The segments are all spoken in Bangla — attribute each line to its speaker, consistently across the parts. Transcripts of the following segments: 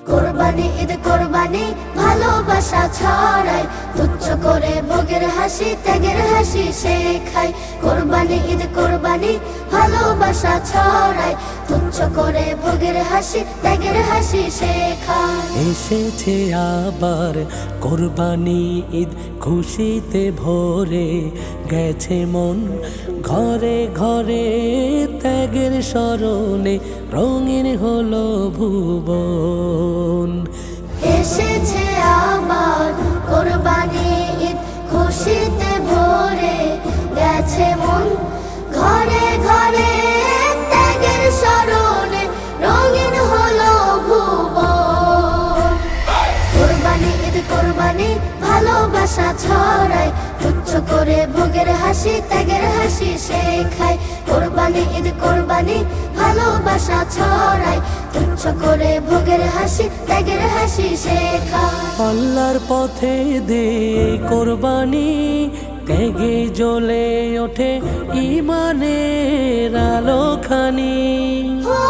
Speaker 1: কোরবানি ঈদ কোরবানি ভালোবাসা ছড়ায়, তুচ্ছ করে ভোগের হাসি ত্যাগের হাসি শেখায়। কোরবানি ঈদ কোরবানি ভালোবাসা ছড়ায়, তুচ্ছ করে ভোগের হাসি ত্যাগের হাসি শেখায়।
Speaker 2: এসেছে আবার কোরবানি ঈদ, খুশিতে ভরে গেছে মন। ঘরে ঘরে ত্যাগের স্মরণে রঙিন হলো ভুবন।
Speaker 1: এসেছে আবার কোরবানি ঈদ, খুশিতে ভরে গেছে মন। ঘরে ঘরে ত্যাগের স্মরণে রঙিন হলো ভুবন। কোরবানি ঈদ কোরবানি ভালোবাসা ছড়ায়, তুচ্ছ করে ভোগের হাসি ত্যাগের হাসি শেখায়। কোরবানি ঈদ কোরবানি ভালোবাসা ছড়ায়, তুচ্ছ করে ভোগের হাসি ত্যাগের হাসি শেখায়।
Speaker 2: আল্লাহর পথে দে কোরবানি, ত্যাগে জ্বলে ওঠে ঈমানের আলোখানি।
Speaker 1: হো,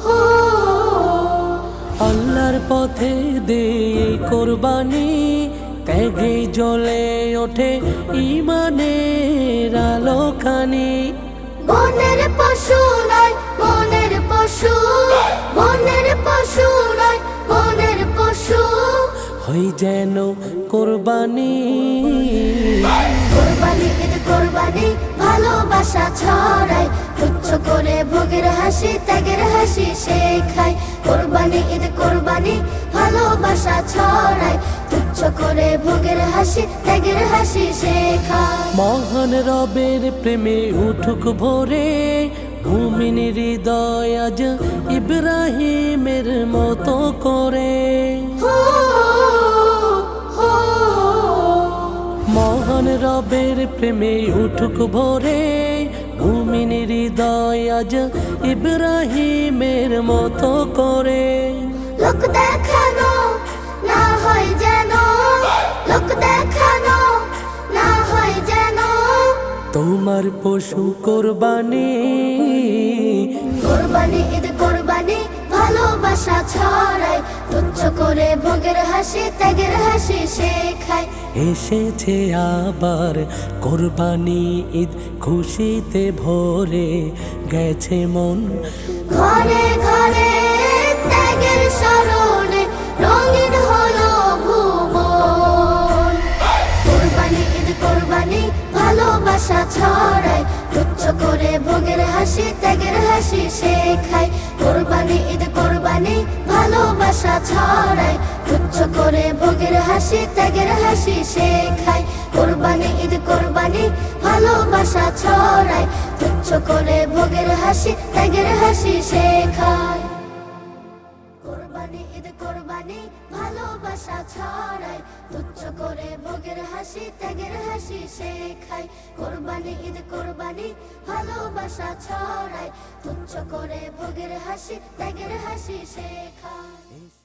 Speaker 1: হো,
Speaker 2: আল্লাহর পথে দে কোরবানি, ত্যাগে জ্বলে ওঠে ঈমানের আলোখানি।
Speaker 1: বনের পশু নয় বনের পশু, বনের পশু নয় বনের পশু,
Speaker 2: হই যেন কোরবানি।
Speaker 1: কোরবানি ঈদ কোরবানি ভালোবাসা ছড়ায়, তুচ্ছ করে ভোগের হাসি ত্যাগের হাসি শেখায়। কোরবানি ঈদ কোরবানি ভালোবাসা ছড়ায়, তুচ্ছ করে ভোগের হাসি ত্যাগের হাসি শেখায়।
Speaker 2: মহান রবের প্রেমে উঠুক ভোরে, মুমিন হৃদয় আজ ইব্রাহিমের মতো করে।
Speaker 1: হো, হো,
Speaker 2: মহান রবের প্রেমে উঠুক ভোরে, মুমিন হৃদয় আজ ইব্রাহিমের মতো করে।
Speaker 1: লোক দেখানো না হয় যেন, লোক দেখানো না হয় যেন,
Speaker 2: তোমার পশু কোরবানি।
Speaker 1: কোরবানি ঈদ কোরবানি ভালোবাসা ছড়ায়, তুচ্ছ করে ভোগের হাসি ত্যাগের হাসি শেখায়।
Speaker 2: এসেছে আবার কোরবানি ঈদ, খুশিতে ভরে গেছে মন।
Speaker 1: ঘরে ঘরে ত্যাগের স্মরণে রঙিন হলো ভুবন। কোরবানি ঈদ কোরবানি ভালোবাসা ছড়ায়, তুচ্ছ করে ভোগের হাসি ত্যাগের হাসি শেখায়। কোরবানি ঈদ কোরবানি ভালোবাসা ছড়ায়, তুচ্ছ করে ভোগের হাসি ত্যাগের হাসি শেখায়। কোরবানি ঈদ কোরবানি ভালোবাসা ছড়ায়, তুচ্ছ করে ভোগের হাসি ত্যাগের হাসি শেখায়। কোরবানি ঈদ কোরবানি ভালোবাসা ছড়ায়, তুচ্ছ করে ভোগের হাসি ত্যাগের হাসি শেখায়। কোরবানি ঈদ কোরবানি ভালোবাসা ছড়ায়, তুচ্ছ করে ভোগের হাসি ত্যাগের হাসি শেখায়।